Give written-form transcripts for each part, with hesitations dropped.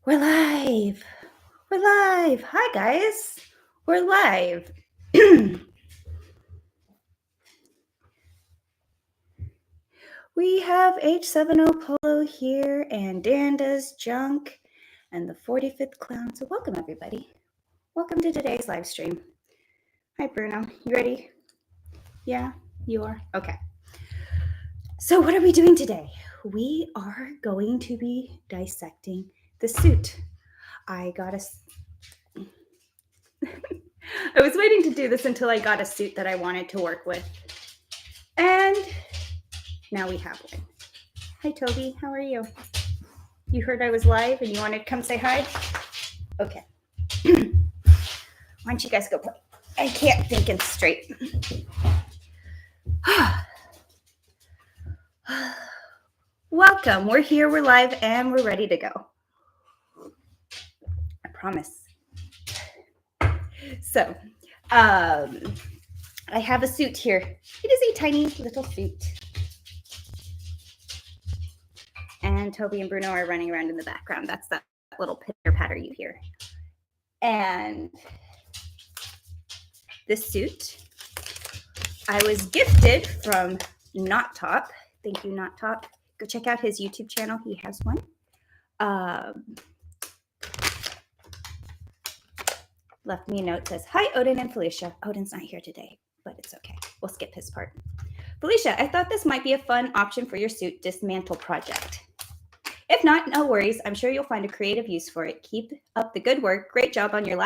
We're live. We're live. Hi, guys. We're live. We have H70 Polo here and Danda's Junk and the 45th Clown. So welcome, everybody. Welcome to today's live stream. Hi, Bruno. You ready? Yeah, you are? Okay. So what are we doing today? We are going to be dissecting the suit. I was waiting to do this until I got a suit that I wanted to work with. And now we have one. Hi, Toby. How are you? You heard I was live and you wanted to come say hi? Okay. Why don't you guys go play? I can't think it straight. Welcome. We're here, we're live, and we're ready to go. I promise. So, I have a suit here. It is a tiny little suit. And Toby and Bruno are running around in the background. That's that little pitter-patter you hear. And this suit I was gifted from Not Top. Thank you, Not Top. Go check out his YouTube channel. He has one. Left me a note, says, hi, Odin and Felicia. Odin's not here today, but it's okay. We'll skip his part. Felicia, I thought this might be a fun option for your suit dismantle project. If not, no worries. I'm sure you'll find a creative use for it. Keep up the good work. Great job on your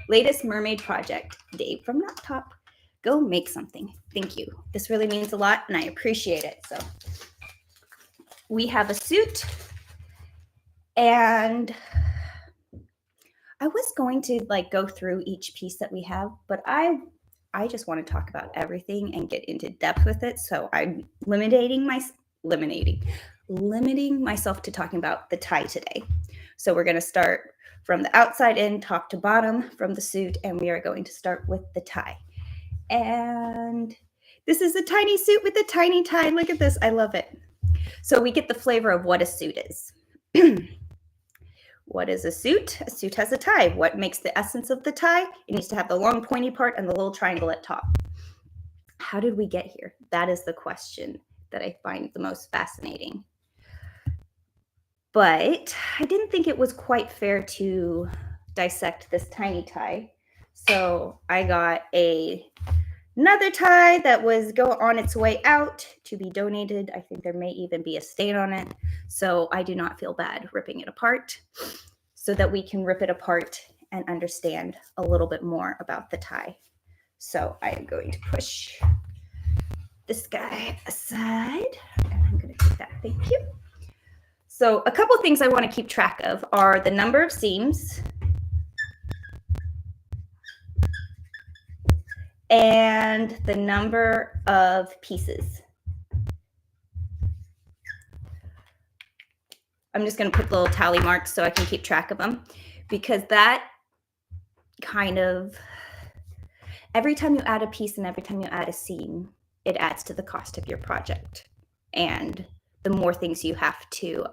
latest mermaid project. Dave from Not Top. Go make something. Thank you. This really means a lot, and I appreciate it. So we have a suit, and I was going to go through each piece that we have, but I just want to talk about everything and get into depth with it. So I'm limiting myself to talking about the tie today. So we're going to start from the outside in, top to bottom from the suit, and we are going to start with the tie. And this is a tiny suit with a tiny tie. Look at this. I love it. So we get the flavor of what a suit is. What is a suit? A suit has a tie. What makes the essence of the tie? It needs to have the long pointy part and the little triangle at top. How did we get here? That is the question that I find the most fascinating. But I didn't think it was quite fair to dissect this tiny tie. So I got another tie that was on its way out to be donated. I think there may even be a stain on it. So I do not feel bad ripping it apart, so that we can rip it apart and understand a little bit more about the tie. So I am going to push this guy aside, and I'm going to take that. Thank you. So a couple things I want to keep track of are the number of seams and the number of pieces. I'm just going to put little tally marks so I can keep track of them, because that kind of, every time you add a piece and every time you add a seam, it adds to the cost of your project. And the more things you have to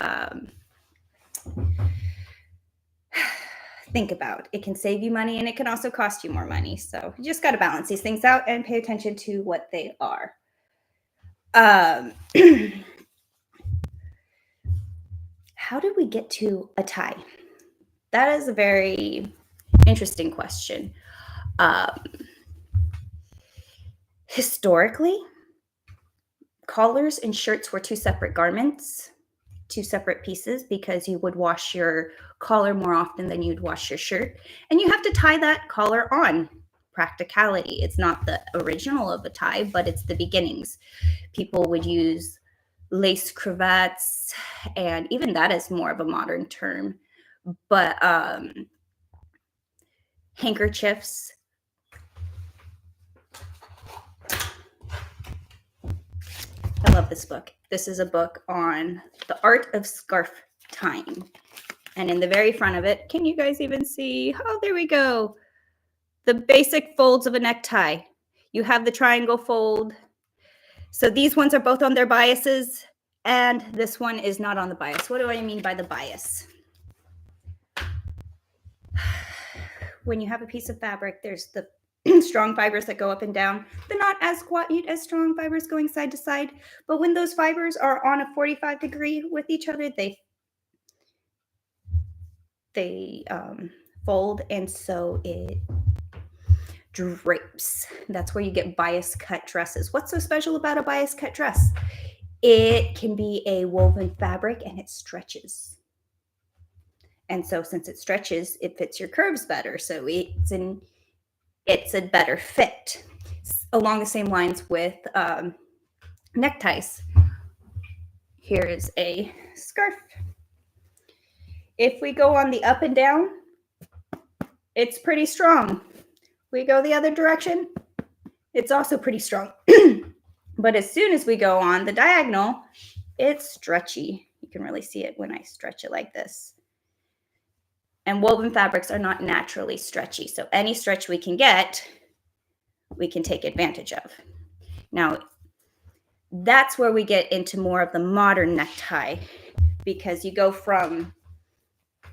think about, it can save you money and it can also cost you more money. So you just got to balance these things out and pay attention to what they are. How did we get to a tie? That is a very interesting question. Historically, collars and shirts were two separate garments, two separate pieces, because you would wash your collar more often than you'd wash your shirt. And you have to tie that collar on. Practicality. It's not the original of a tie, but it's the beginnings. People would use lace cravats, and even that is more of a modern term. But handkerchiefs. I love this book. This is a book on the art of scarf tying. And in the very front of it, can you guys even see? Oh, there we go. The basic folds of a necktie. You have the triangle fold. So these ones are both on their biases, and this one is not on the bias. What do I mean by the bias? when you have a piece of fabric, there's the strong fibers that go up and down. They're not as quite as strong fibers going side to side, but when those fibers are on a 45-degree with each other, they fold, and so it drapes. That's where you get bias cut dresses. What's so special about a bias cut dress? It can be a woven fabric and it stretches. And so since it stretches, it fits your curves better. So it's a better fit. Along the same lines with neckties. Here is a scarf. If we go on the up and down, it's pretty strong. We go the other direction, it's also pretty strong. But as soon as we go on the diagonal, it's stretchy. You can really see it when I stretch it like this. And woven fabrics are not naturally stretchy. So any stretch we can get, we can take advantage of. Now, that's where we get into more of the modern necktie, because you go from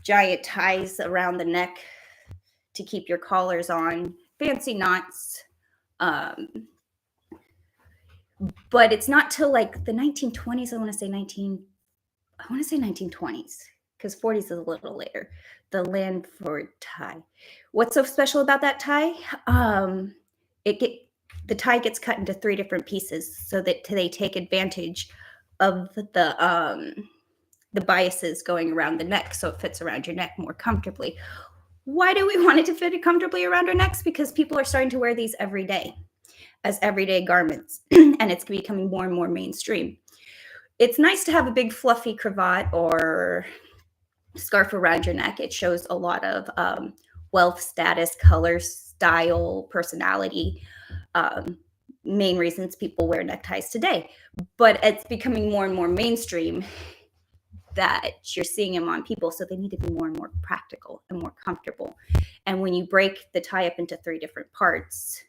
giant ties around the neck to keep your collars on, fancy knots. But it's not till like the 1920s, I want to say 1920s, because 40s is a little later, the Lanford tie. What's so special about that tie? The tie gets cut into 3 different pieces so that they take advantage of the biases going around the neck, so it fits around your neck more comfortably. Why do we want it to fit comfortably around our necks? Because people are starting to wear these every day as everyday garments, and it's becoming more and more mainstream. It's nice to have a big fluffy cravat or scarf around your neck. It shows a lot of wealth, status, color, style, personality. Main reasons people wear neckties today. But it's becoming more and more mainstream that you're seeing them on people, so they need to be more and more practical and more comfortable. And when you break the tie up into 3 different parts,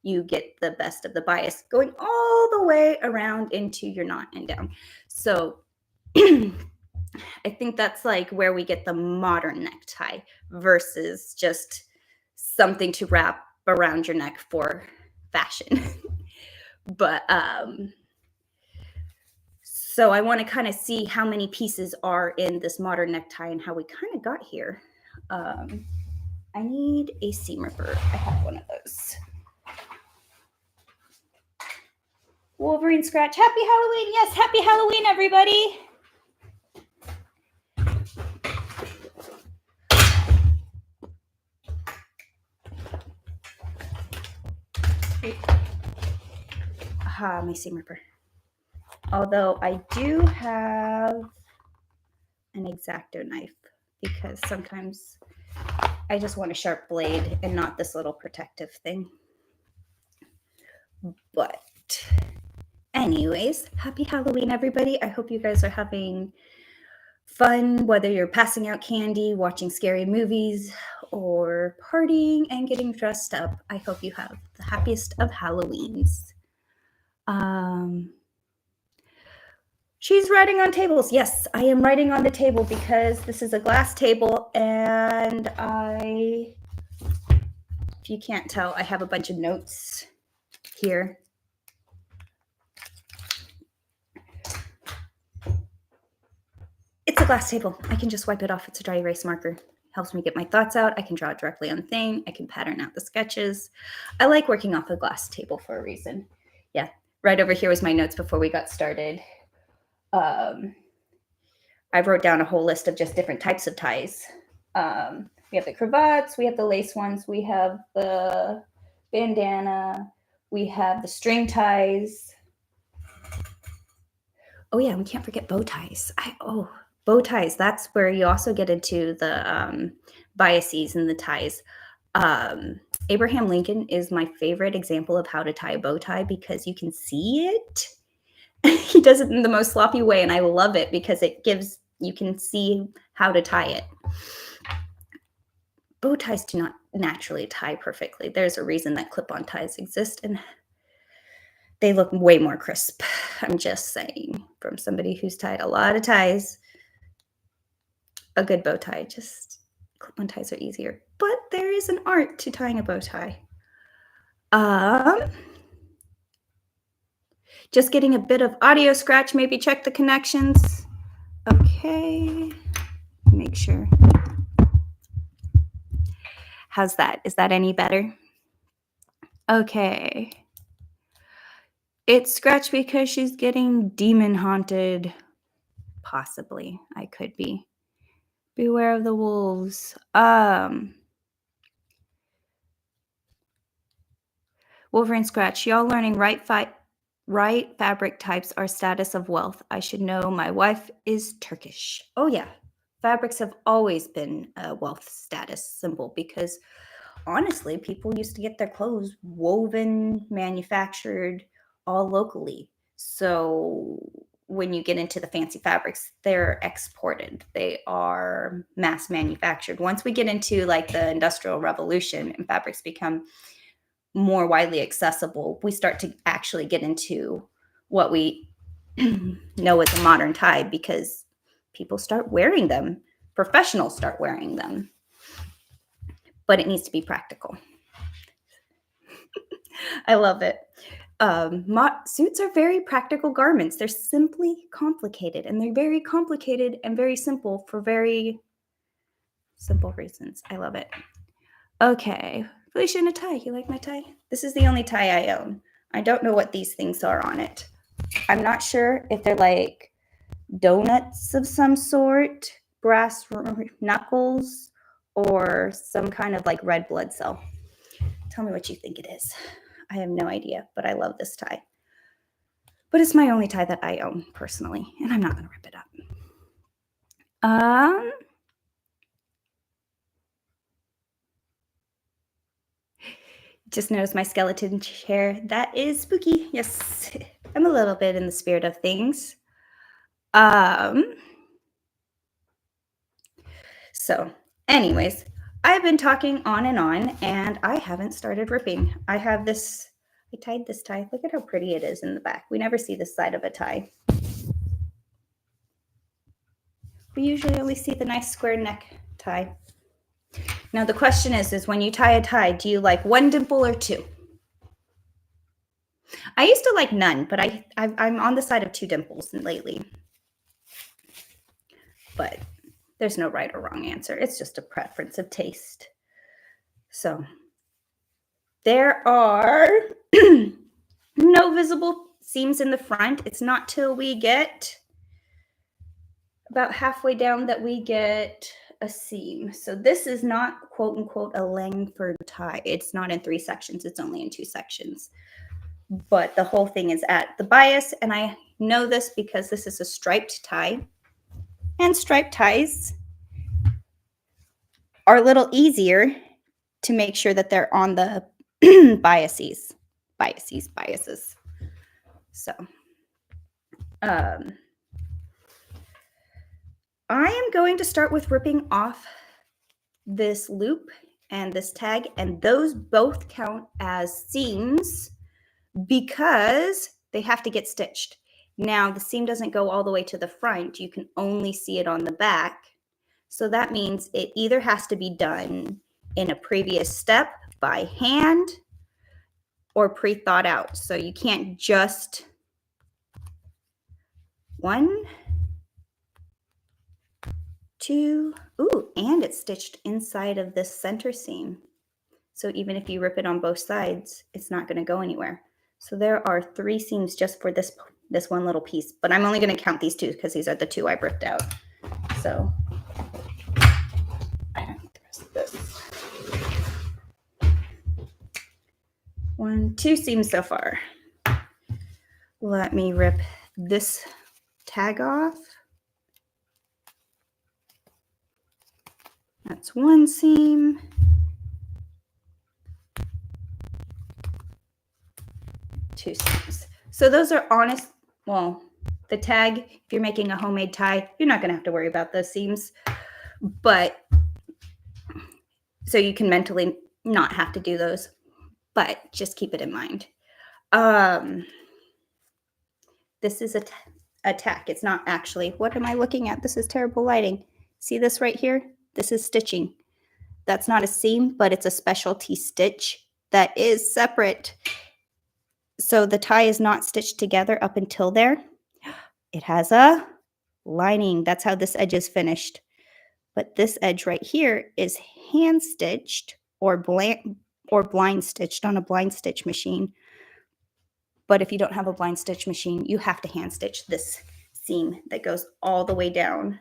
you get the best of the bias going all the way around into your knot and down. So I think that's like where we get the modern necktie versus just something to wrap around your neck for fashion. But so I want to kind of see how many pieces are in this modern necktie and how we kind of got here. I need a seam ripper. I have one of those. Wolverine scratch. Happy Halloween. Yes, happy Halloween, everybody. Aha, my seam ripper. Although I do have an X-Acto knife, because sometimes I just want a sharp blade and not this little protective thing. But anyways, happy Halloween, everybody. I hope you guys are having fun, whether you're passing out candy, watching scary movies, or partying and getting dressed up. I hope you have the happiest of Halloweens. She's writing on tables. Yes, I am writing on the table because this is a glass table, and if you can't tell, I have a bunch of notes here. It's a glass table. I can just wipe it off. It's a dry erase marker. Helps me get my thoughts out. I can draw it directly on the thing. I can pattern out the sketches. I like working off a glass table for a reason. Yeah, right over here was my notes before we got started. I wrote down a whole list of just different types of ties. We have the cravats, we have the lace ones, we have the bandana, we have the string ties. Oh yeah, we can't forget bow ties. Bow ties. That's where you also get into the biases and the ties. Abraham Lincoln is my favorite example of how to tie a bow tie because you can see it. He does it in the most sloppy way, and I love it because you can see how to tie it. Bow ties do not naturally tie perfectly. There's a reason that clip-on ties exist, and they look way more crisp. I'm just saying, from somebody who's tied a lot of ties, a good bow tie just Clip-on ties are easier, but there is an art to tying a bow tie. Just getting a bit of audio scratch. Maybe check the connections. Okay, make sure. How's that? Is that any better? Okay. It's scratched because she's getting demon haunted. Possibly. I could be. Beware of the wolves. Wolverine scratch. Y'all learning right fabric types are status of wealth. I should know. My wife is Turkish. Oh yeah. Fabrics have always been a wealth status symbol because honestly, people used to get their clothes woven, manufactured all locally. So when you get into the fancy fabrics, they're exported. They are mass manufactured. Once we get into like the Industrial Revolution and fabrics become more widely accessible, we start to actually get into what we know as a modern tie because people start wearing them. Professionals start wearing them. But it needs to be practical. I love it. Suits are very practical garments. They're simply complicated, and they're very complicated and very simple for very simple reasons. I love it. Okay, Felicia, in a tie. You like my tie? This is the only tie I own. I don't know what these things are on it. I'm not sure if they're like donuts of some sort, brass knuckles, or some kind of like red blood cell. Tell me what you think it is. I have no idea, but I love this tie. But it's my only tie that I own personally, and I'm not going to rip it up. Just notice my skeleton chair. That is spooky. Yes, I'm a little bit in the spirit of things. So anyways, I've been talking on, and I haven't started ripping. I have this, I tied this tie. Look at how pretty it is in the back. We never see this side of a tie. We usually only see the nice square neck tie. Now the question is when you tie a tie, do you like one dimple or two? I used to like none, but I'm on the side of two dimples lately. But there's no right or wrong answer. It's just a preference of taste. So there are no visible seams in the front. It's not till we get about halfway down that we get a seam. So this is not quote unquote a Langford tie. It's not in 3 sections. It's only in 2 sections. But the whole thing is at the bias. And I know this because this is a striped tie. And striped ties are a little easier to make sure that they're on the biases. So I am going to start with ripping off this loop and this tag, and those both count as seams because they have to get stitched. Now, the seam doesn't go all the way to the front. You can only see it on the back. So that means it either has to be done in a previous step by hand or pre-thought out. So you can't just 1, 2, ooh, and it's stitched inside of this center seam. So even if you rip it on both sides, it's not going to go anywhere. So there are 3 seams just for this one little piece, but I'm only going to count these 2 because these are the 2 I ripped out. So I don't need the rest of this. 1, 2 seams so far. Let me rip this tag off. That's 1 seam. 2 seams. So those are honest, well, the tag, if you're making a homemade tie, you're not going to have to worry about those seams. But so you can mentally not have to do those, but just keep it in mind. This is a tack. It's not actually, what am I looking at? This is terrible lighting. See this right here? This is stitching. That's not a seam, but it's a specialty stitch that is separate. So the tie is not stitched together up until there. It has a lining. That's how this edge is finished. But this edge right here is hand stitched or blind stitched on a blind stitch machine. But if you don't have a blind stitch machine, you have to hand stitch this seam that goes all the way down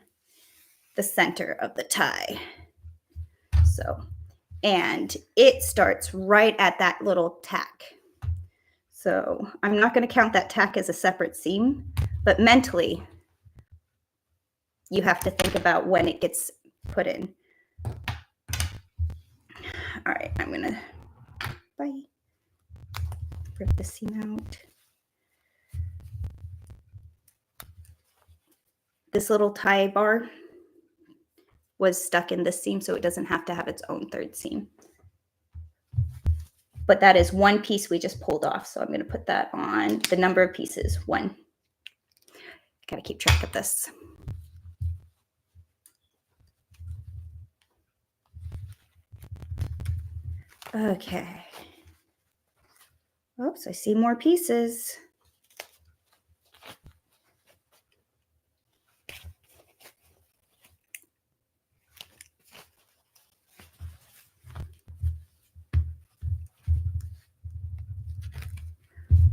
the center of the tie. So, and it starts right at that little tack. So I'm not going to count that tack as a separate seam, but mentally, you have to think about when it gets put in. All right, I'm going to rip the seam out. This little tie bar was stuck in this seam, so it doesn't have to have its own third seam. But that is one piece we just pulled off, so I'm going to put that on the number of pieces, 1. Got to keep track of this. Okay. Oops, I see more pieces.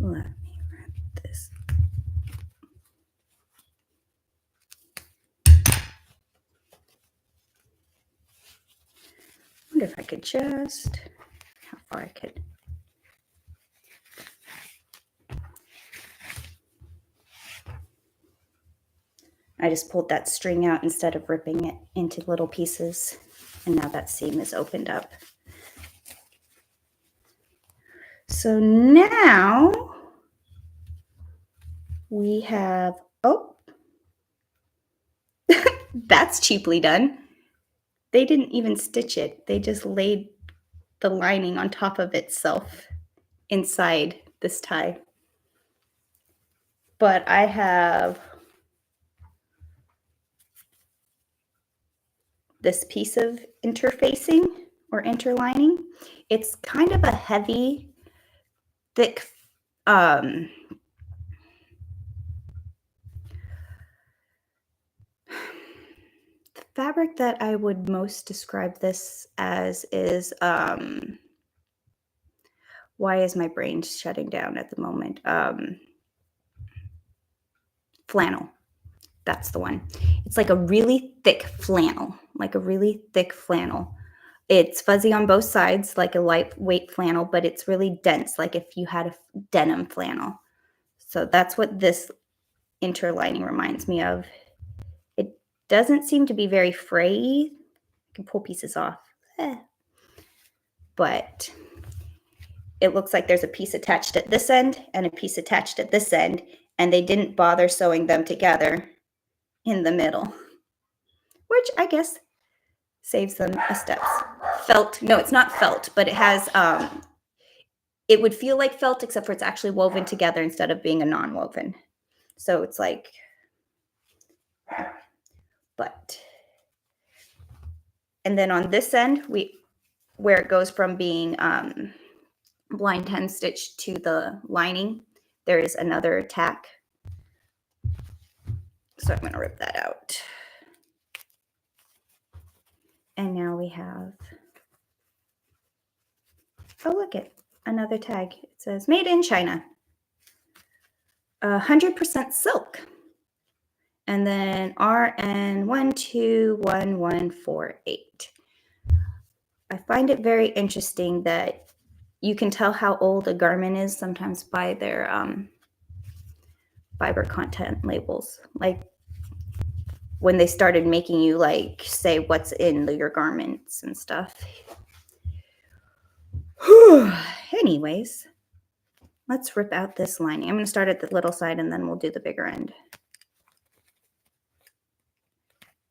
Let me wrap this. I wonder if I could just, how far I could. I just pulled that string out instead of ripping it into little pieces. And now that seam is opened up. So now we have, oh, that's cheaply done. They didn't even stitch it. They just laid the lining on top of itself inside this tie. But I have this piece of interfacing or interlining. It's kind of a heavy, thick, the fabric that I would most describe this as is, why is my brain shutting down at the moment? Flannel. That's the one. It's like a really thick flannel, It's fuzzy on both sides, like a lightweight flannel, but it's really dense, like if you had a denim flannel. So that's what this interlining reminds me of. It doesn't seem to be very frayy. I can pull pieces off. But it looks like there's a piece attached at this end and a piece attached at this end, and they didn't bother sewing them together in the middle, which I guess saves them a step. Felt, no, it's not felt, but it has, it would feel like felt, except for it's actually woven together instead of being a non-woven. So it's like, but, and then on this end, where it goes from being blind hand stitched to the lining, there is another tack. So I'm going to rip that out. And now we have, oh, look it, another tag. It says made in China, 100% silk. And then RN121148. I find it very interesting that you can tell how old a garment is sometimes by their fiber content labels. Like when they started making you like say what's in your garments and stuff. Anyways, let's rip out this lining. I'm going to start at the little side and then we'll do the bigger end.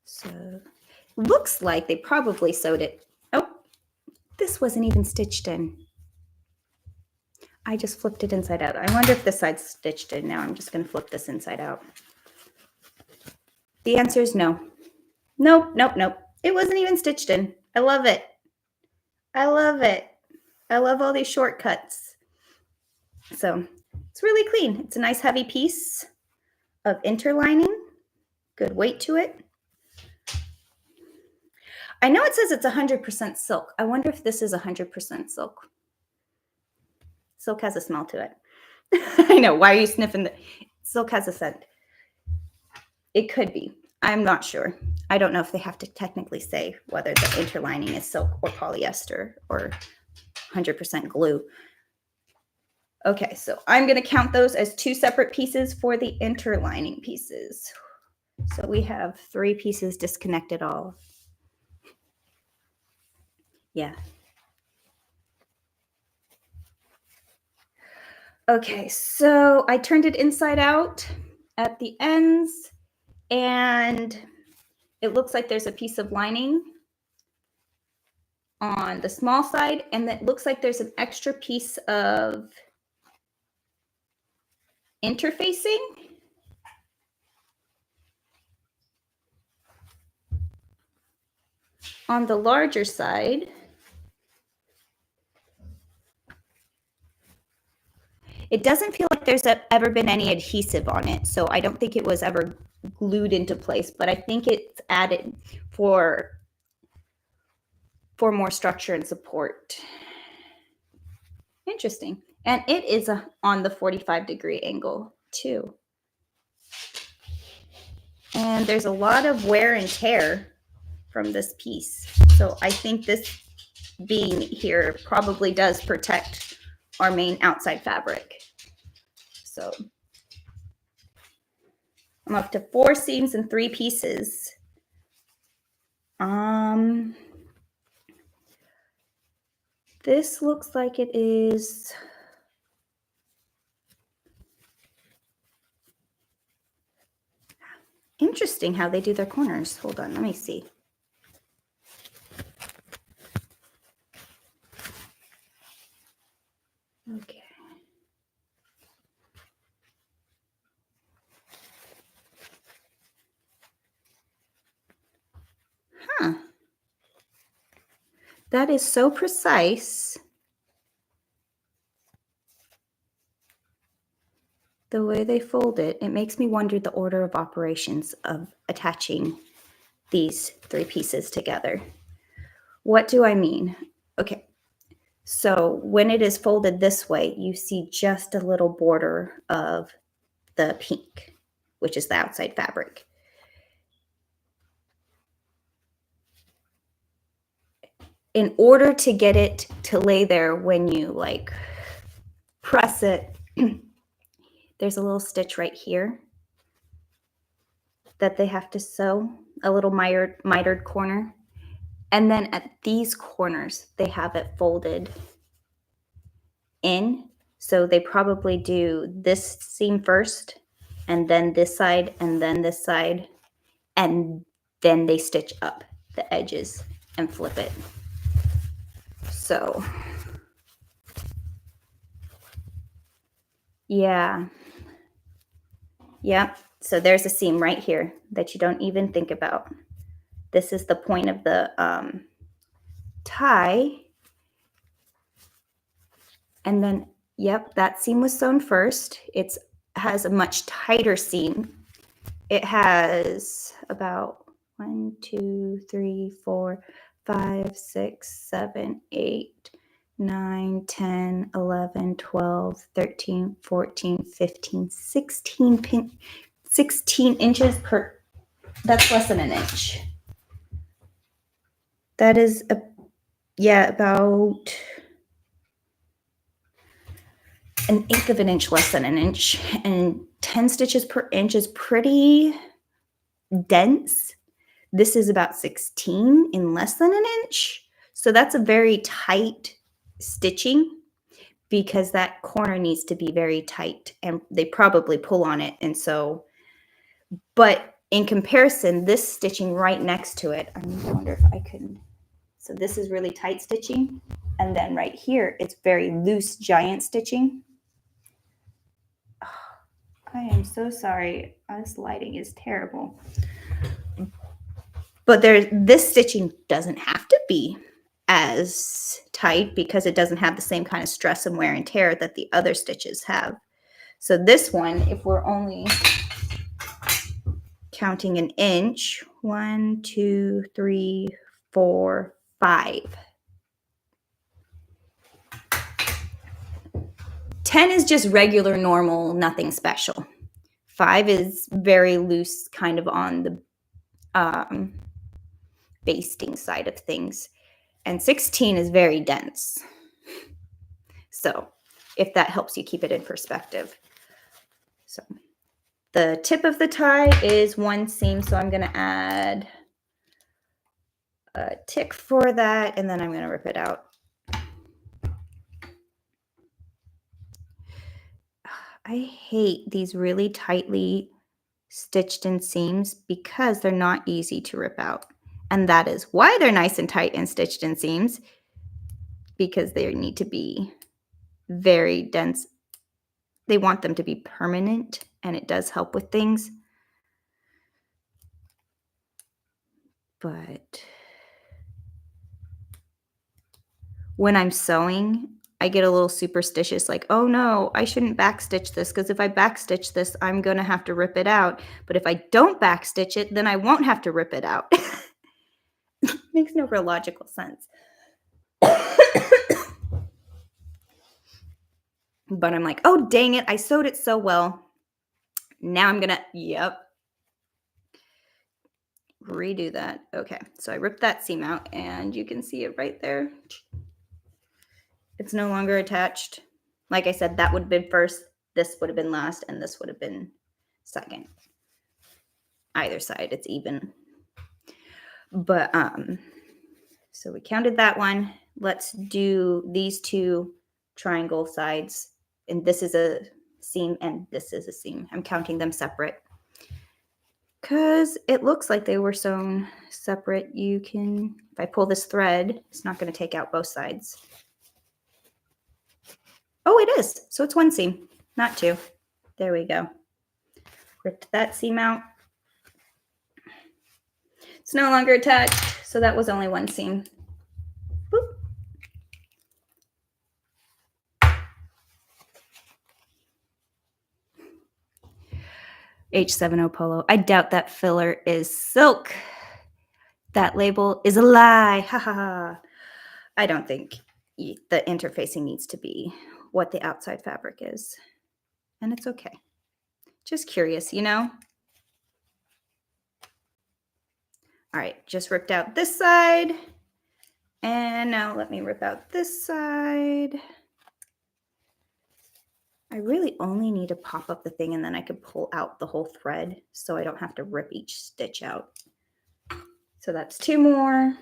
So looks like they probably sewed it. Oh, this wasn't even stitched in. I just flipped it inside out. I wonder if this side's stitched in now. I'm just going to flip this inside out. The answer is no. Nope, nope, nope. It wasn't even stitched in. I love it. I love it. I love all these shortcuts. So it's really clean. It's a nice heavy piece of interlining. Good weight to it. I know it says it's 100% silk. I wonder if this is 100% silk. Silk has a smell to it. I know. Why are you sniffing? Silk has a scent. It could be. I'm not sure. I don't know if they have to technically say whether the interlining is silk or polyester or 100% glue. Okay, so I'm going to count those as 2 separate pieces for the interlining pieces. So we have 3 pieces disconnected all. Yeah. Okay, so I turned it inside out at the ends, and it looks like there's a piece of lining on the small side, and it looks like there's an extra piece of interfacing. On the larger side, it doesn't feel like there's ever been any adhesive on it, so I don't think it was ever glued into place, but I think it's added for more structure and support. Interesting. And it is on the 45-degree angle too. And there's a lot of wear and tear from this piece. So I think this being here probably does protect our main outside fabric. So I'm up to 4 seams and 3 pieces. This looks like it is interesting how they do their corners. Hold on, let me see. Okay. Huh. That is so precise. The way they fold it, it makes me wonder the order of operations of attaching these 3 pieces together. What do I mean? Okay, so when it is folded this way, you see just a little border of the pink, which is the outside fabric. In order to get it to lay there when you like press it, there's a little stitch right here that they have to sew, a little mitered corner. And then at these corners, they have it folded in. So they probably do this seam first, and then this side, and then this side, and then they stitch up the edges and flip it. So, yeah. Yep. So there's a seam right here that you don't even think about. This is the point of the tie. And then, yep, that seam was sewn first. It has a much tighter seam. It has about 1, 2, 3, 4, 5, 6, 7, 8, 9, 10, 11, 12, 13, 14, 15, 16 inches per, that's less than an inch. That is, about an eighth of an inch less than an inch, and 10 stitches per inch is pretty dense. This is about 16 in less than an inch. So that's a very tight stitching because that corner needs to be very tight, and they probably pull on it. And so, but in comparison, this stitching right next to it, I wonder if I can, so this is really tight stitching. And then right here, it's very loose giant stitching. I am so sorry. This lighting is terrible. But this stitching doesn't have to be as tight because it doesn't have the same kind of stress and wear and tear that the other stitches have. So this one, if we're only counting an inch, 1, 2, 3, 4, 5. 10 is just regular, normal, nothing special. 5 is very loose, kind of on the basting side of things. And 16 is very dense. So if that helps you keep it in perspective. So the tip of the tie is 1 seam, so I'm going to add a tick for that, and then I'm going to rip it out. I hate these really tightly stitched in seams because they're not easy to rip out. And that is why they're nice and tight and stitched in seams, because they need to be very dense. They want them to be permanent, and it does help with things. But when I'm sewing, I get a little superstitious, like, oh no, I shouldn't backstitch this, because if I backstitch this, I'm going to have to rip it out. But if I don't backstitch it, then I won't have to rip it out. Makes no real logical sense. But I'm like, oh, dang it, I sewed it so well. Now I'm going to, redo that. Okay, so I ripped that seam out, and you can see it right there. It's no longer attached. Like I said, that would have been first, this would have been last, and this would have been second. Either side, it's even. But so we counted that one. Let's do these 2 triangle sides, and this is a seam and this is a seam. I'm counting them separate because it looks like they were sewn separate. You can, if I pull this thread, it's not going to take out both sides. Oh, it is. So it's 1 seam, not 2. There we go. Ripped that seam out. It's no longer attached, so that was only 1 seam. Boop. H70 polo. I doubt that filler is silk. That label is a lie. Ha ha ha. I don't think the interfacing needs to be what the outside fabric is. And it's okay. Just curious, you know? All right, just ripped out this side. And now let me rip out this side. I really only need to pop up the thing, and then I could pull out the whole thread so I don't have to rip each stitch out. So that's 2 more.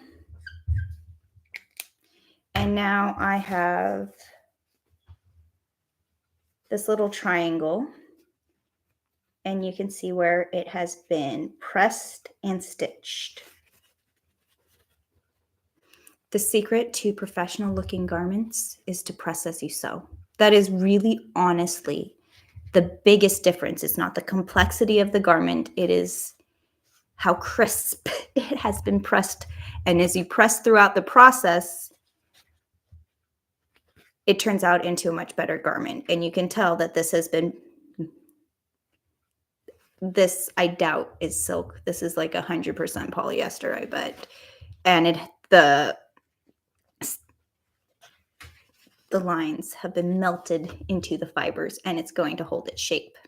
And now I have this little triangle, and you can see where it has been pressed and stitched. The secret to professional looking garments is to press as you sew. That is really honestly the biggest difference. It's not the complexity of the garment. It is how crisp it has been pressed. And as you press throughout the process, it turns out into a much better garment. And you can tell that this has been, this I doubt is silk. This is like 100% polyester, I bet. And the lines have been melted into the fibers, and it's going to hold its shape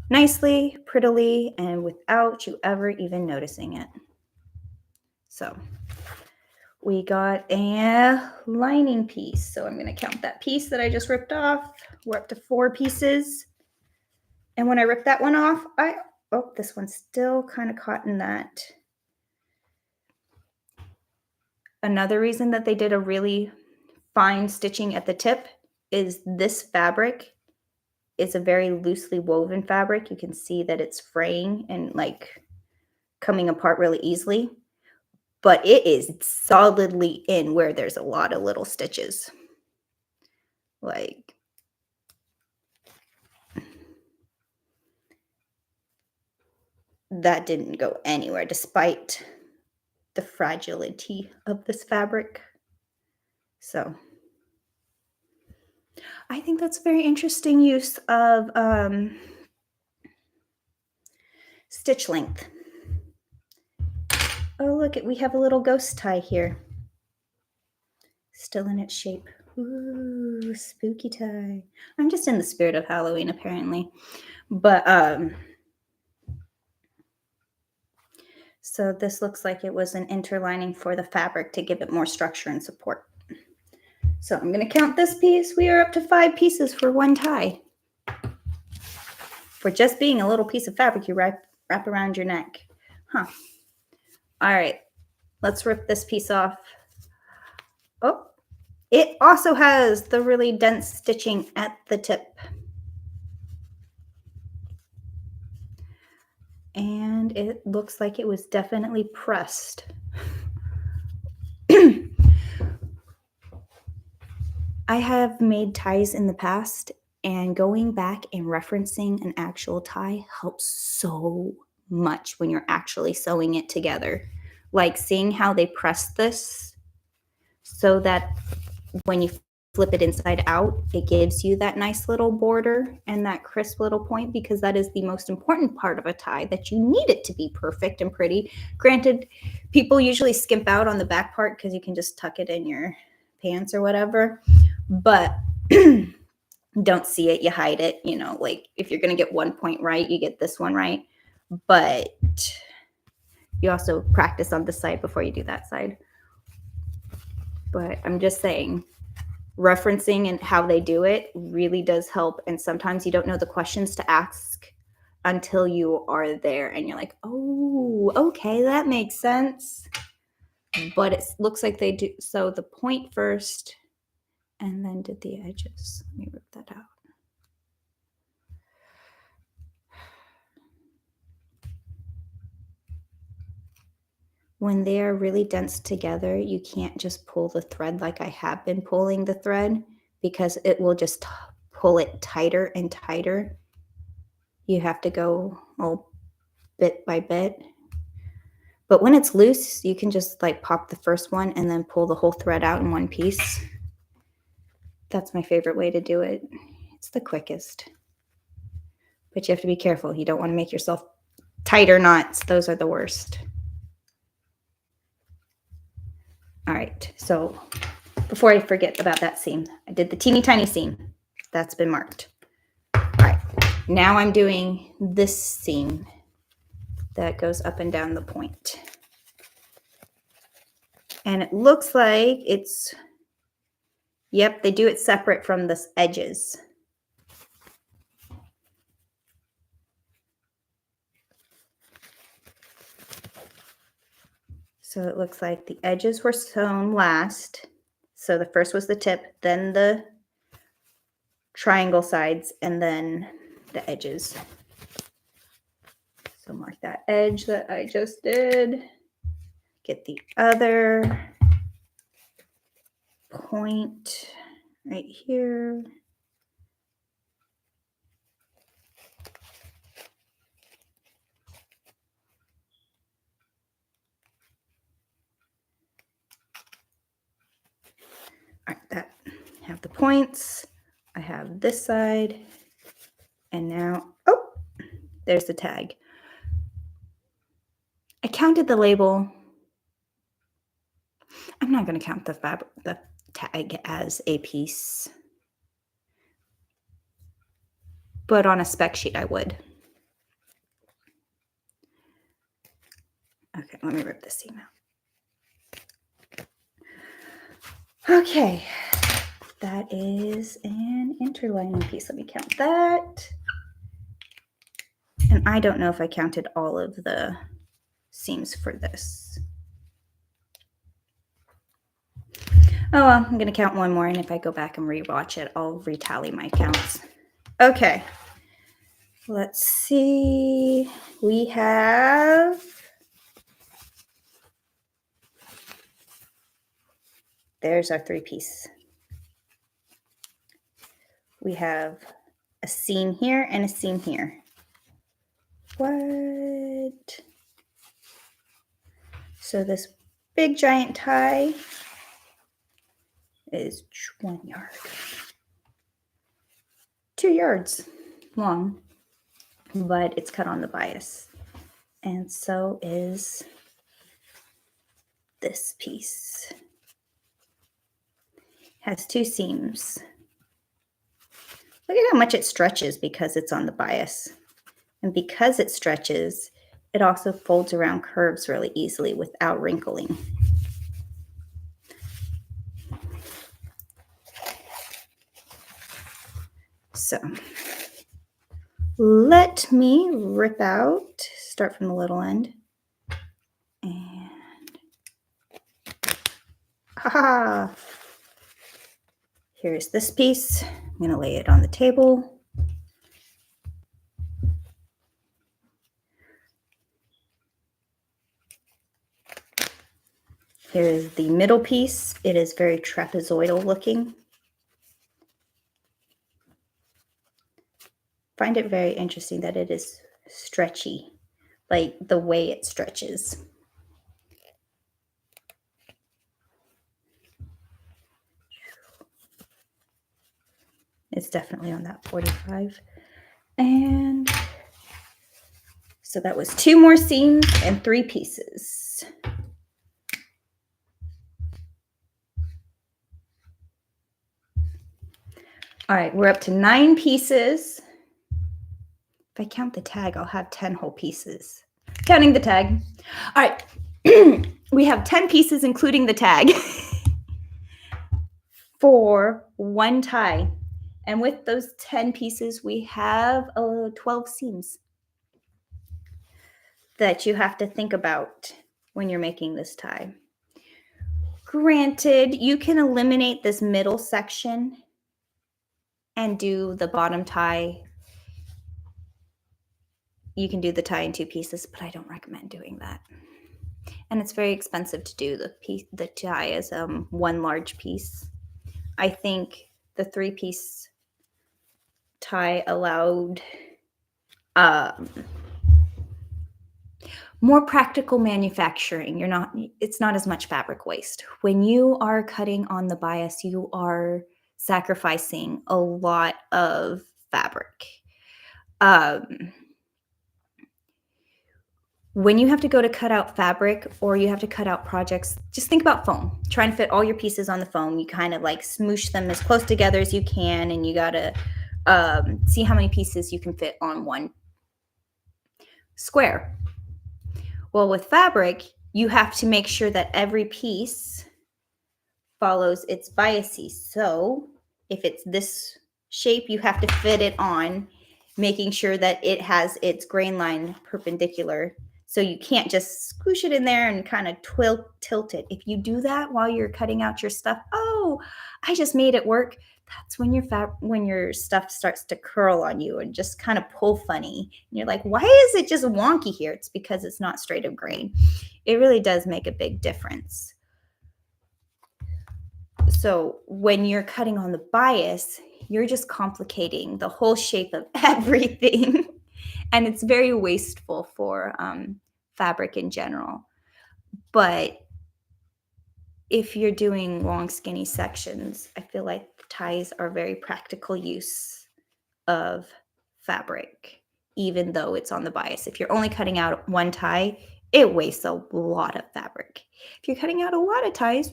nicely, prettily, and without you ever even noticing it. So we got a lining piece. So I'm going to count that piece that I just ripped off. We're up to 4 pieces. And when I ripped that one off, oh, this one's still kind of caught in that. Another reason that they did a really fine stitching at the tip is this fabric is a very loosely woven fabric. You can see that it's fraying and like coming apart really easily, but it is solidly in where there's a lot of little stitches. Like, that didn't go anywhere despite the fragility of this fabric. So I think that's a very interesting use of stitch length. Oh, look, we have a little ghost tie here. Still in its shape. Ooh, spooky tie. I'm just in the spirit of Halloween, apparently. But, so this looks like it was an interlining for the fabric to give it more structure and support. So I'm going to count this piece. We are up to 5 pieces for one tie. For just being a little piece of fabric you wrap around your neck. Huh. All right. Let's rip this piece off. Oh, it also has the really dense stitching at the tip. And it looks like it was definitely pressed. I have made ties in the past, and going back and referencing an actual tie helps so much when you're actually sewing it together. Like seeing how they press this so that when you flip it inside out, it gives you that nice little border and that crisp little point, because that is the most important part of a tie, that you need it to be perfect and pretty. Granted, people usually skimp out on the back part because you can just tuck it in your pants or whatever, but don't see it, you hide it. You know, like if you're going to get one point right, you get this one right, but you also practice on this side before you do that side. But I'm just saying, referencing and how they do it really does help. And sometimes you don't know the questions to ask until you are there and you're like, oh, okay, that makes sense. But it looks like they do. So the point first and then did the edges. Let me rip that out. When they are really dense together, you can't just pull the thread like I have been pulling the thread, because it will just pull it tighter and tighter. You have to go bit by bit. But when it's loose, you can just like pop the first one and then pull the whole thread out in one piece. That's my favorite way to do it. It's the quickest. But you have to be careful. You don't want to make yourself tighter knots. Those are the worst. All right, so before I forget about that seam, I did the teeny tiny seam. That's been marked. All right, now I'm doing this seam that goes up and down the point. And it looks like it's, yep, they do it separate from the edges. So it looks like the edges were sewn last. So the first was the tip, then the triangle sides, and then the edges. So mark that edge that I just did. Get the other point right here. All right, that have the points. I have this side, and now, oh, there's the tag. I counted the label. I'm not going to count the tag as a piece, but on a spec sheet I would. Okay, let me rip this seam out. Okay, that is an interlining piece. Let me count that. And I don't know if I counted all of the seams for this. Oh, well, I'm going to count one more, and if I go back and rewatch it, I'll retally my counts. Okay, let's see. We have, there's our 3-piece. We have a seam here and a seam here. What? So this big giant tie is 1 yard. 2 yards long, but it's cut on the bias. And so is this piece. Has 2 seams. Look at how much it stretches because it's on the bias. And because it stretches, it also folds around curves really easily without wrinkling. So let me rip out, start from the little end. And ha! Here's this piece. I'm going to lay it on the table. Here is the middle piece. It is very trapezoidal looking. Find it very interesting that it is stretchy, like the way it stretches. It's definitely on that 45. And so that was 2 more seams and 3 pieces. All right, we're up to 9 pieces. If I count the tag, I'll have 10 whole pieces. Counting the tag. All right, we have 10 pieces, including the tag, for 1 tie. And with those 10 pieces, we have 12 seams that you have to think about when you're making this tie. Granted, you can eliminate this middle section and do the bottom tie. You can do the tie in 2 pieces, but I don't recommend doing that. And it's very expensive to do the tie as 1 large piece. I think the 3-piece tie allowed more practical manufacturing. It's not as much fabric waste. When you are cutting on the bias, you are sacrificing a lot of fabric. When you have to go to cut out fabric or you have to cut out projects, just think about foam. Try and fit all your pieces on the foam. You kind of like smoosh them as close together as you can, and you got to see how many pieces you can fit on 1 square. Well, with fabric, you have to make sure that every piece follows its biases. So if it's this shape, you have to fit it on, making sure that it has its grain line perpendicular. So you can't just squish it in there and kind of tilt it. If you do that while you're cutting out your stuff, oh, I just made it work. That's when your stuff starts to curl on you and just kind of pull funny. And you're like, why is it just wonky here? It's because it's not straight of grain. It really does make a big difference. So when you're cutting on the bias, you're just complicating the whole shape of everything. And it's very wasteful for fabric in general. But if you're doing long, skinny sections, I feel like ties are very practical use of fabric, even though it's on the bias. If you're only cutting out 1 tie, it wastes a lot of fabric. If you're cutting out a lot of ties,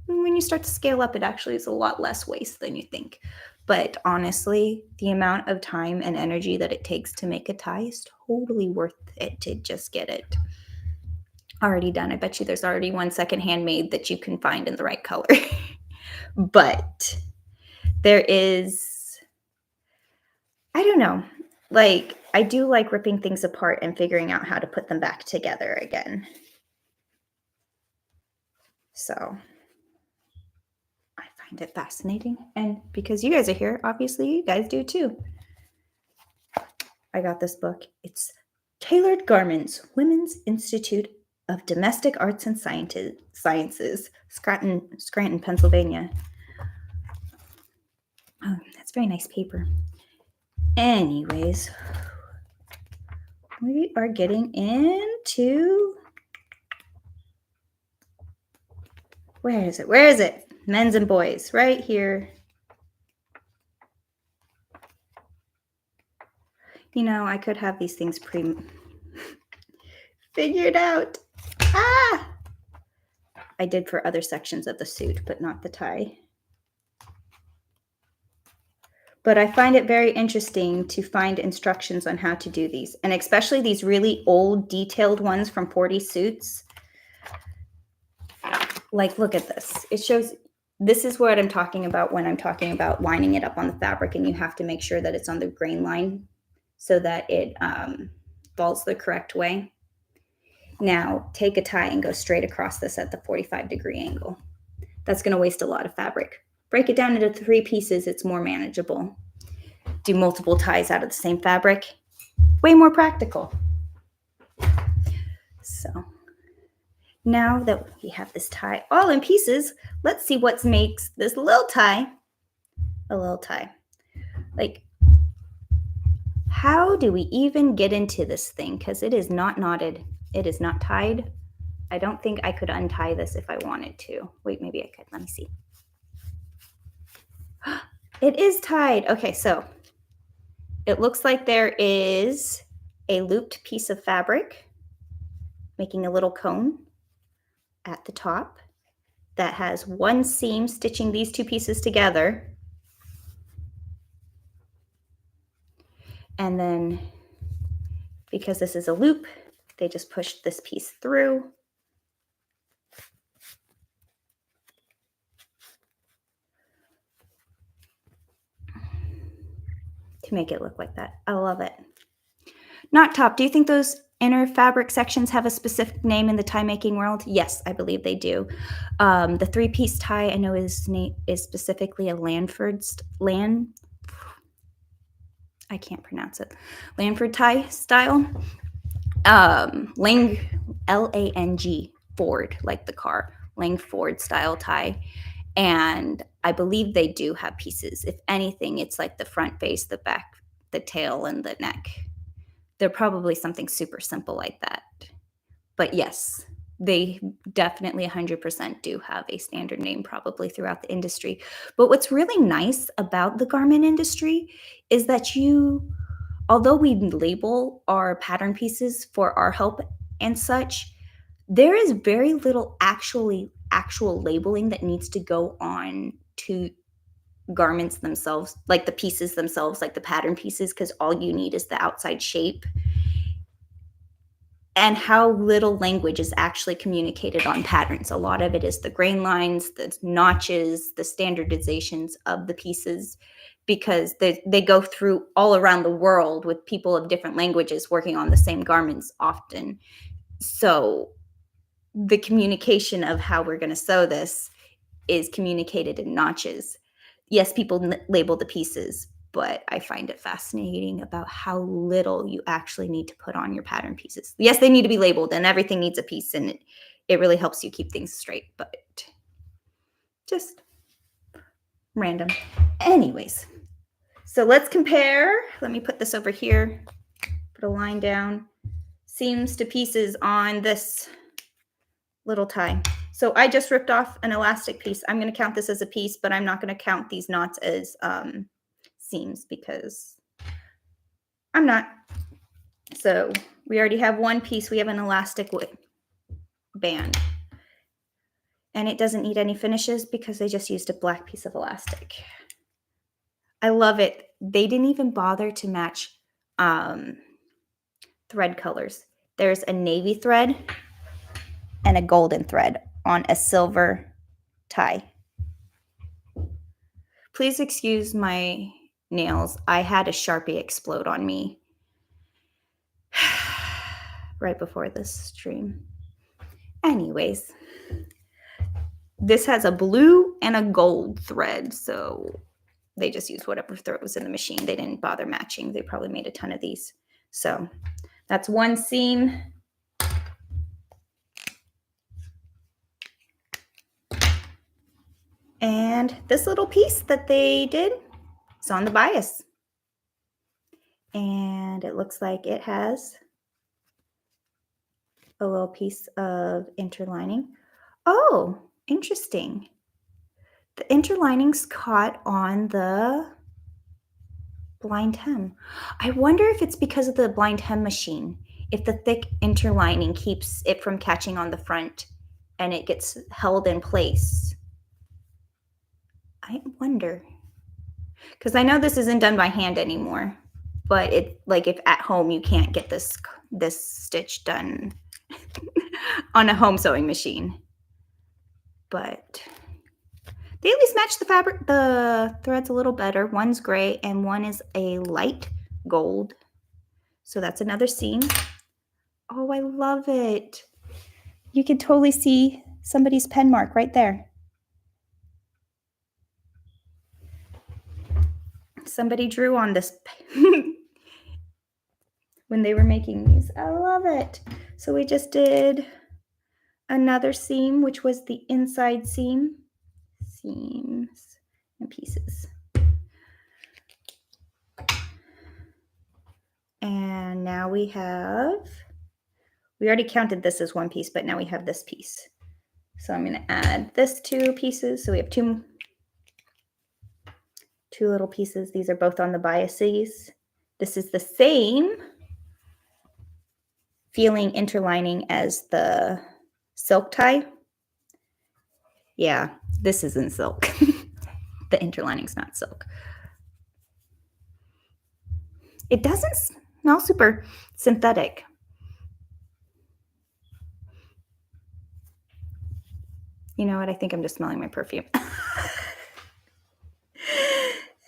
when you start to scale up, it actually is a lot less waste than you think. But honestly, the amount of time and energy that it takes to make a tie is totally worth it to just get it already done. I bet you there's already 1 secondhand made that you can find in the right color. But there is, I don't know, like I do like ripping things apart and figuring out how to put them back together again. So I find it fascinating. And because you guys are here, obviously you guys do too. I got this book. It's Tailored Garments, Women's Institute of Domestic Arts and Sciences, Scranton, Pennsylvania. Oh, that's very nice paper. Anyways, we are getting into Where is it? Where is it? Men's and boys, right here. You know, I could have these things figured out. Ah! I did for other sections of the suit, but not the tie. But I find it very interesting to find instructions on how to do these, and especially these really old, detailed ones from 40 suits. Like, look at this. It shows, this is what I'm talking about when I'm talking about lining it up on the fabric, and you have to make sure that it's on the grain line so that it falls the correct way. Now, take a tie and go straight across this at the 45-degree angle. That's going to waste a lot of fabric. Break it down into 3 pieces. It's more manageable. Do multiple ties out of the same fabric. Way more practical. So now that we have this tie all in pieces, let's see what makes this little tie a little tie. Like, how do we even get into this thing? Because it is not knotted. It is not tied. I don't think I could untie this if I wanted to. Wait, maybe I could. Let me see. It is tied. Okay, so it looks like there is a looped piece of fabric making a little cone at the top that has one seam stitching these 2 pieces together. And then because this is a loop, they just pushed this piece through. To make it look like that. I love it. Knot top, do you think those inner fabric sections have a specific name in the tie making world? Yes, I believe they do. The 3-piece tie I know is specifically a Lanford tie style. Lang Ford, like the car, Lang Ford style tie. And I believe they do have pieces. If anything, it's like the front face, the back, the tail, and the neck. They're probably something super simple like that. But yes, they definitely 100% do have a standard name probably throughout the industry. But what's really nice about the garment industry is that although we label our pattern pieces for our help and such, there is very little actual labeling that needs to go on to garments themselves, like the pieces themselves, like the pattern pieces, because all you need is the outside shape. And how little language is actually communicated on patterns. A lot of it is the grain lines, the notches, the standardizations of the pieces, because they go through all around the world with people of different languages working on the same garments often. So the communication of how we're going to sew this is communicated in notches. Yes, people label the pieces, but I find it fascinating about how little you actually need to put on your pattern pieces. Yes, they need to be labeled, and everything needs a piece, and it really helps you keep things straight, but just random. Anyways, so let's compare. Let me put this over here, put a line down. Seams to pieces on this little tie. So I just ripped off an elastic piece. I'm going to count this as a piece, but I'm not going to count these knots as seams because I'm not. So we already have one piece. We have an elastic band. And it doesn't need any finishes because they just used a black piece of elastic. I love it. They didn't even bother to match thread colors. There's a navy thread and a golden thread on a silver tie. Please excuse my nails. I had a Sharpie explode on me right before this stream. Anyways, this has a blue and a gold thread, so they just used whatever thread was in the machine. They didn't bother matching. They probably made a ton of these. So that's one seam. And this little piece that they did is on the bias. And it looks like it has a little piece of interlining. Oh, Interesting. The interlining's caught on the blind hem. I wonder if it's because of the blind hem machine, if the thick interlining keeps it from catching on the front and it gets held in place. I wonder. Because I know this isn't done by hand anymore, but it, like, if at home you can't get this stitch done on a home sewing machine. But they at least match the fabric, the threads a little better. One's gray and one is a light gold. So that's another seam. Oh, I love it. You can totally see somebody's pen mark right there. Somebody drew on this when they were making these. I love it. So we just did another seam, which was the inside seam. Seams and pieces. And now we already counted this as one piece, but now we have this piece. So I'm going to add this two pieces. So we have two little pieces. These are both on the biases. This is the same feeling interlining as the silk tie. Yeah, this isn't silk. The interlining's not silk. It doesn't smell super synthetic. You know what? I think I'm just smelling my perfume.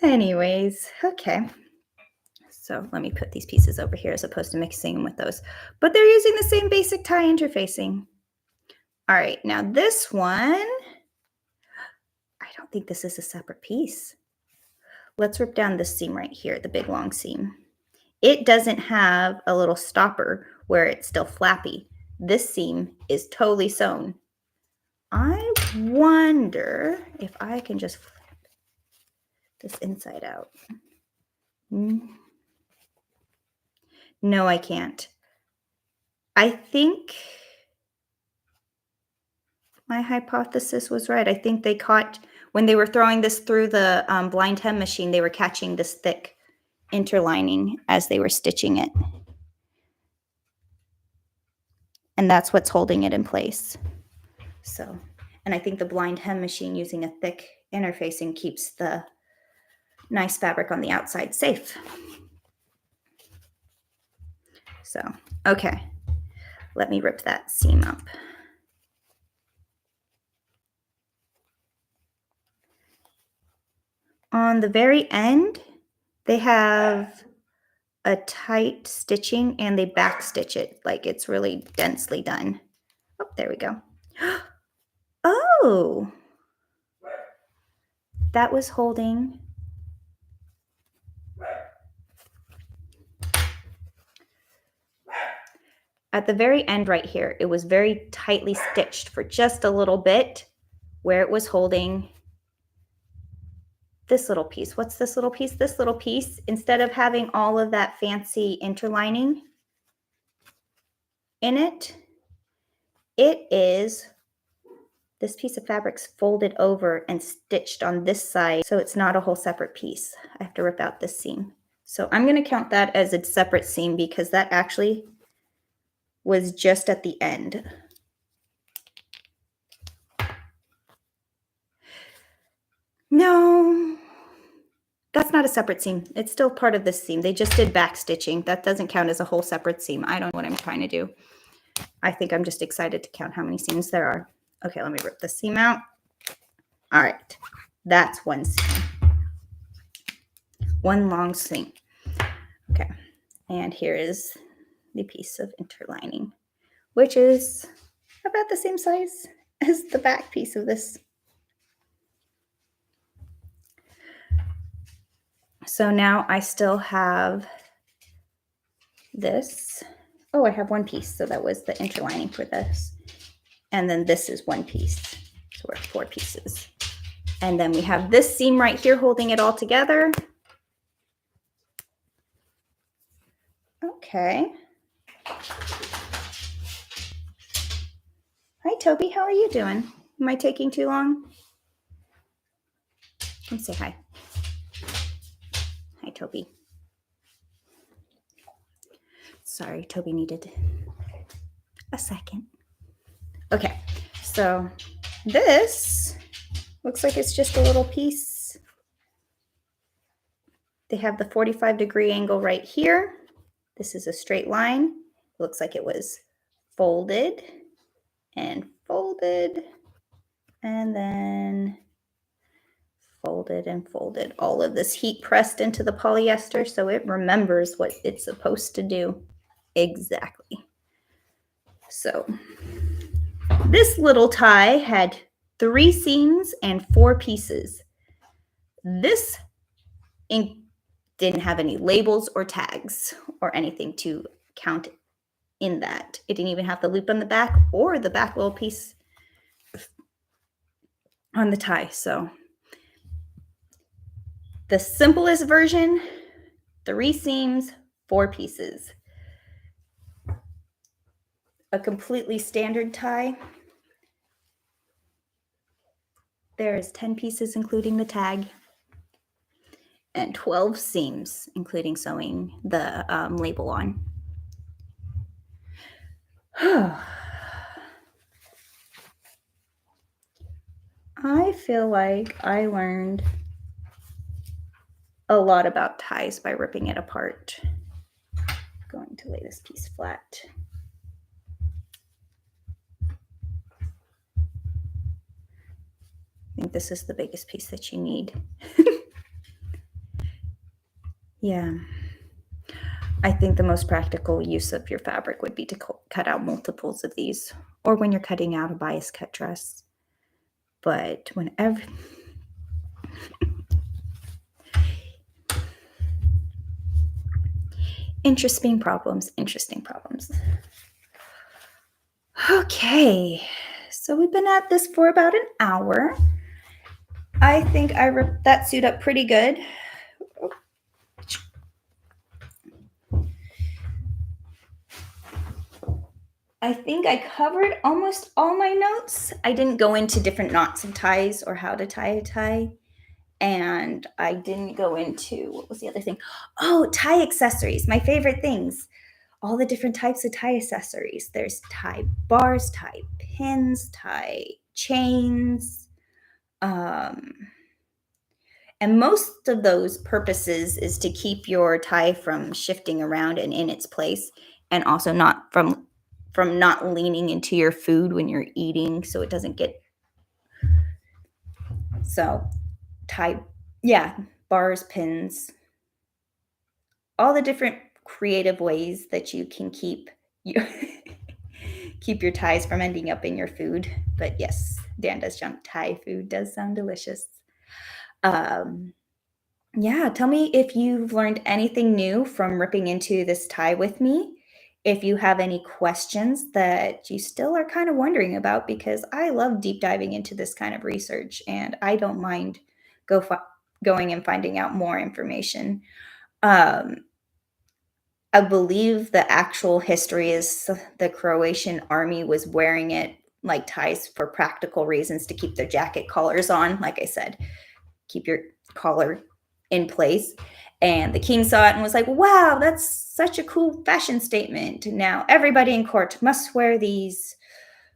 Anyways, okay. So let me put these pieces over here as opposed to mixing them with those. But they're using the same basic tie interfacing. All right, now this one, I don't think this is a separate piece. Let's rip down this seam right here, the big long seam. It doesn't have a little stopper where it's still flappy. This seam is totally sewn. I wonder if I can just flip this inside out. No, I can't. I think my hypothesis was right. I think they caught, when they were throwing this through the blind hem machine, they were catching this thick interlining as they were stitching it. And that's what's holding it in place. So, and I think the blind hem machine using a thick interfacing keeps the nice fabric on the outside safe. So, okay, let me rip that seam up. On the very end, they have a tight stitching and they back stitch it like it's really densely done. Oh, there we go. Oh, that was holding. At the very end right here, it was very tightly stitched for just a little bit where it was holding this little piece. What's this little piece? This little piece, instead of having all of that fancy interlining in it, it is this piece of fabric's folded over and stitched on this side, so it's not a whole separate piece. I have to rip out this seam. So I'm going to count that as a separate seam because that actually was just at the end. No, that's not a separate seam. It's still part of this seam. They just did back stitching. That doesn't count as a whole separate seam. I don't know what I'm trying to do. I think I'm just excited to count how many seams there are. Okay, let me rip the seam out. All right, that's one seam. One long seam. Okay, and here is the piece of interlining, which is about the same size as the back piece of this. So now I still have this. Oh, I have one piece. So that was the interlining for this. And then this is one piece. So we're 4 pieces. And then we have this seam right here holding it all together. Okay. Hi, Toby. How are you doing? Am I taking too long? Come say hi. Hi, Toby. Sorry, Toby needed a second. Okay, so this looks like it's just a little piece. They have the 45-degree angle right here. This is a straight line. It looks like it was folded and folded and then folded and folded. All of this heat pressed into the polyester so it remembers what it's supposed to do. Exactly. So this little tie had 3 seams and 4 pieces. This ink didn't have any labels or tags or anything to count in that. It didn't even have the loop on the back or the back little piece on the tie. So the simplest version, 3 seams, 4 pieces. A completely standard tie, there's 10 pieces including the tag and 12 seams including sewing the label on. I feel like I learned a lot about ties by ripping it apart. I'm going to lay this piece flat. I think this is the biggest piece that you need. Yeah. I think the most practical use of your fabric would be to cut out multiples of these, or when you're cutting out a bias cut dress. But whenever... Interesting problems. Okay, so we've been at this for about an hour. I think I ripped that suit up pretty good. I think I covered almost all my notes. I didn't go into different knots of ties or how to tie a tie. And I didn't go into, what was the other thing? Oh, tie accessories, my favorite things. All the different types of tie accessories. There's tie bars, tie pins, tie chains. And most of those purposes is to keep your tie from shifting around and in its place, and also not from not leaning into your food when you're eating, so it doesn't get... So tie, yeah, bars, pins, all the different creative ways that you can keep your ties from ending up in your food. But yes, Dan does jump. Thai food does sound delicious. Yeah, tell me if you've learned anything new from ripping into this tie with me. If you have any questions that you still are kind of wondering about, because I love deep diving into this kind of research and I don't mind going and finding out more information. I believe the actual history is the Croatian army was wearing it like ties for practical reasons to keep their jacket collars on. Like I said, keep your collar in place. And the king saw it and was like, wow, that's such a cool fashion statement. Now everybody in court must wear these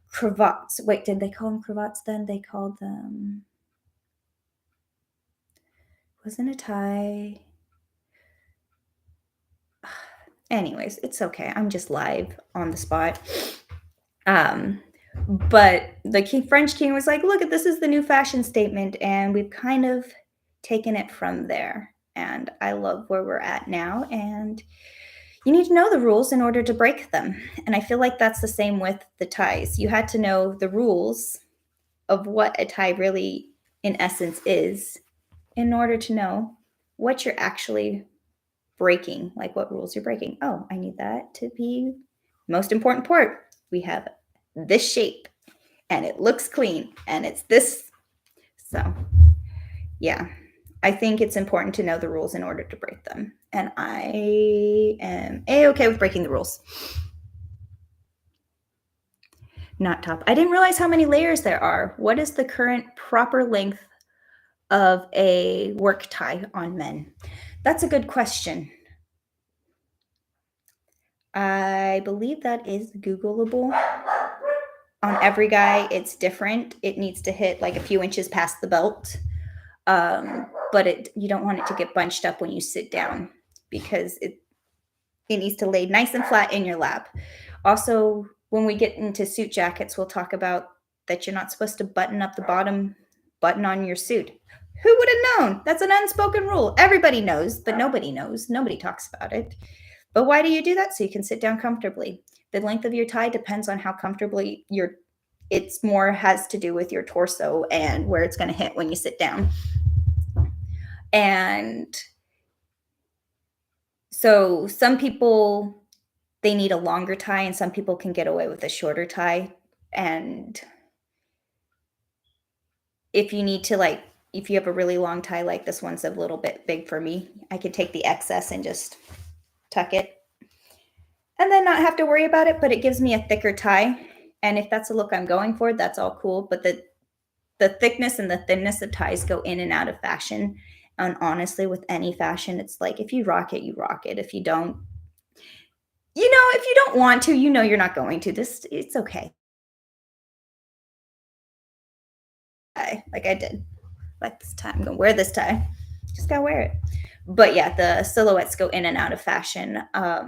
cravats. Wait, did they call them cravats then? They called them... Wasn't a tie. Anyways, it's okay. I'm just live on the spot. But the French king was like, look, this is the new fashion statement. And we've kind of taken it from there. And I love where we're at now. And you need to know the rules in order to break them. And I feel like that's the same with the ties. You had to know the rules of what a tie really, in essence, is in order to know what you're actually breaking, like what rules you're breaking. Oh, I need that to be most important part. We have this shape and it looks clean and it's this. So yeah, I think it's important to know the rules in order to break them. And I am A-okay with breaking the rules. Not top. I didn't realize how many layers there are. What is the current proper length of a work tie on men? That's a good question. I believe that is Googleable. On every guy, it's different. It needs to hit like a few inches past the belt. But you don't want it to get bunched up when you sit down because it needs to lay nice and flat in your lap. Also, when we get into suit jackets, we'll talk about that you're not supposed to button up the bottom button on your suit. Who would have known? That's an unspoken rule. Everybody knows, but nobody knows. Nobody talks about it. But why do you do that? So you can sit down comfortably. The length of your tie depends on how comfortably it's more has to do with your torso and where it's going to hit when you sit down. And so some people, they need a longer tie, and some people can get away with a shorter tie. And if you need to, if you have a really long tie, like this one's a little bit big for me, I could take the excess and just tuck it and then not have to worry about it. But it gives me a thicker tie. And if that's the look I'm going for, that's all cool. But the thickness and the thinness of ties go in and out of fashion. And honestly, with any fashion, it's like if you rock it, you rock it. If you don't, if you don't want to, you're not going to. It's okay. Like I did. Like this tie. I'm going to wear this tie. Just got to wear it. But yeah, the silhouettes go in and out of fashion. I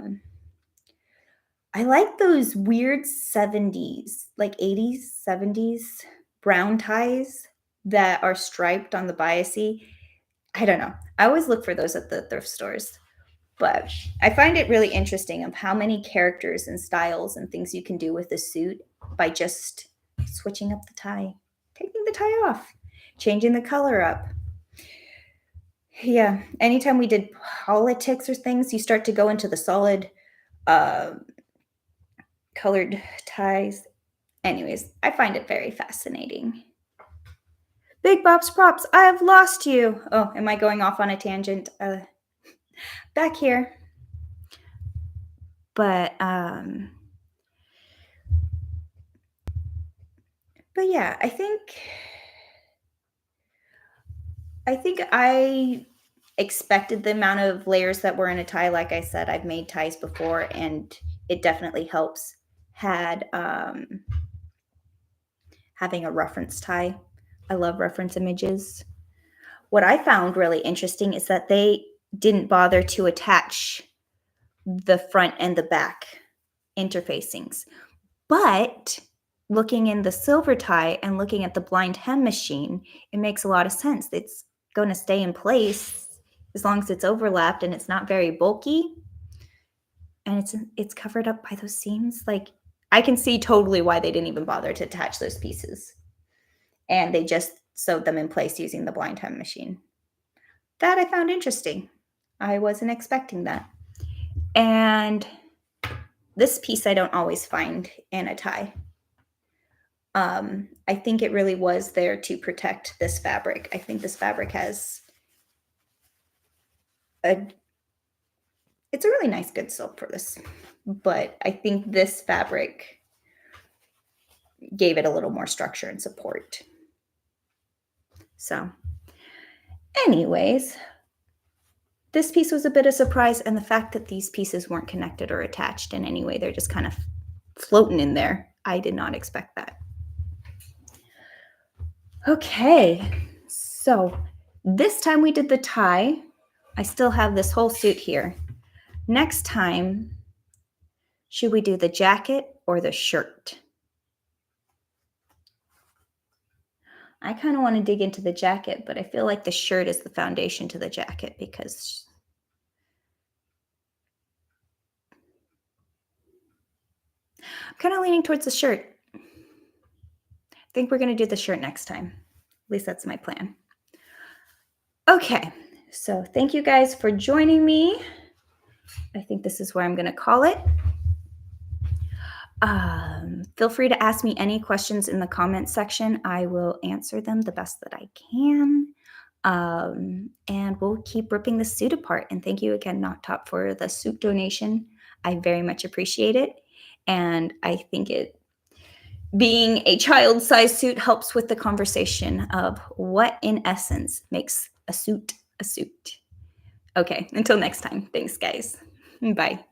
like those weird 70s, like 80s, 70s brown ties that are striped on the biasy. I don't know. I always look for those at the thrift stores. But I find it really interesting of how many characters and styles and things you can do with a suit by just switching up the tie, taking the tie off, changing the color up. Yeah, anytime we did politics or things, you start to go into the solid colored ties. Anyways, I find it very fascinating. Big Bob's Props, I have lost you. Oh, am I going off on a tangent? Back here. But yeah, I think I expected the amount of layers that were in a tie. Like I said, I've made ties before, and it definitely helps having a reference tie. I love reference images. What I found really interesting is that they didn't bother to attach the front and the back interfacings. But looking in the silver tie and looking at the blind hem machine, it makes a lot of sense. It's going to stay in place as long as it's overlapped and it's not very bulky. And it's covered up by those seams. Like, I can see totally why they didn't even bother to attach those pieces. And they just sewed them in place using the blind hem machine. That I found interesting. I wasn't expecting that. And this piece I don't always find in a tie. I think it really was there to protect this fabric. I think this fabric has it's a really nice good silk for this, but I think this fabric gave it a little more structure and support. So anyways, this piece was a bit of a surprise, and the fact that these pieces weren't connected or attached in any way, they're just kind of floating in there. I did not expect that. Okay, so this time we did the tie. I still have this whole suit here. Next time, should we do the jacket or the shirt? I kind of want to dig into the jacket, but I feel like the shirt is the foundation to the jacket because I'm kind of leaning towards the shirt. I think we're going to do the shirt next time. At least that's my plan. Okay, so thank you guys for joining me. I think this is where I'm going to call it. Feel free to ask me any questions in the comment section. I will answer them the best that I can. And we'll keep ripping the suit apart. And thank you again, Not Top, for the suit donation. I very much appreciate it. And I think being a child-sized suit helps with the conversation of what, in essence, makes a suit a suit. Okay, until next time. Thanks, guys. Bye.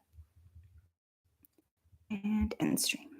And end stream.